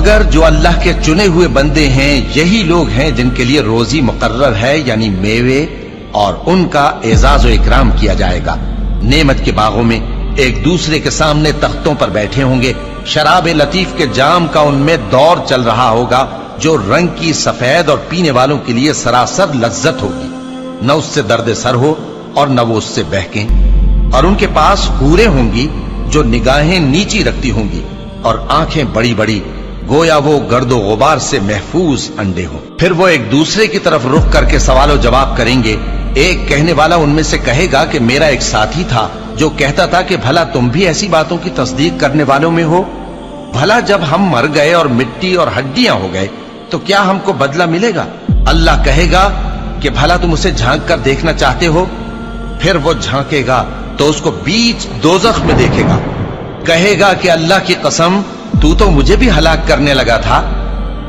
मगर जो अल्लाह के चुने हुए बंदे हैं यही लोग हैं जिनके लिए रोजी मुकर्रर है, यानी मेवे, और उनका एजाज व इकराम किया जाएगा। नेमत के बागों में एक दूसरे के सामने तख्तों पर बैठे होंगे। शराब लतीफ के जाम का उनमें दौर चल रहा होगा जो रंग की सफेद और पीने वालों के लिए सरासर लज्जत होगी। न उससे दर्द सर हो और न वो उससे बहकें। और उनके पास हूरें होंगी जो निगाहें नीची रखती होंगी और आंखें बड़ी बड़ी, गोया वो गर्दो गुबार से महफूज अंडे हों। फिर वो एक दूसरे की तरफ रुख करके सवालो जवाब करेंगे। एक कहने वाला उनमें से कहेगा कि मेरा एक साथी था जो कहता था कि भला तुम भी ऐसी बातों की तस्दीक करने वालों में हो। भला जब हम मर गए और मिट्टी और हड्डियां हो गए तो क्या हमको बदला मिलेगा? अल्लाह कहेगा कि भला तुम उसे झांक कर देखना चाहते हो। फिर वो झांकेगा तो उसको बीच दोजख में देखेगा। कहेगा कि अल्लाह की कसम, तू तो मुझे भी हलाक करने लगा था,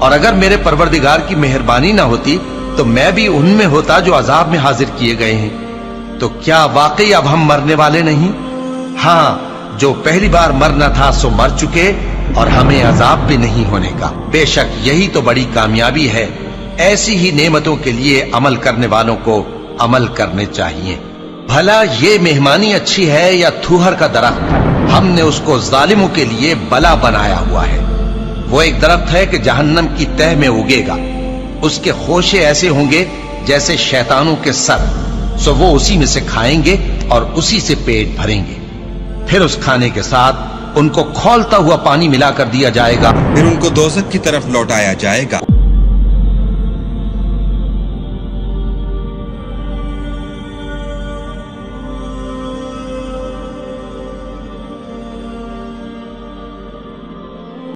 और अगर मेरे परवरदिगार की मेहरबानी ना होती तो मैं भी उनमें होता जो अजाब में हाजिर किए गए हैं। तो क्या वाकई अब हम मरने वाले नहीं? हाँ, जो पहली बार मरना था सो मर चुके और हमें अजाब भी नहीं होने का। बेशक यही तो बड़ी कामयाबी है। ऐसी ही नेमतों के लिए अमल करने वालों को अमल करने चाहिए। भला ये मेहमानी अच्छी है या थूहर का दरख्त? हमने उसको जालिमों के लिए बला बनाया हुआ है। वो एक दरख्त है कि जहन्नम की तह में उगेगा। उसके खोशे ऐसे होंगे जैसे शैतानों के सर, सो वो उसी में से खाएंगे और उसी से पेट भरेंगे। फिर उस खाने के साथ उनको खौलता हुआ पानी मिलाकर दिया जाएगा। फिर उनको दोज़ख की तरफ लौटाया जाएगा।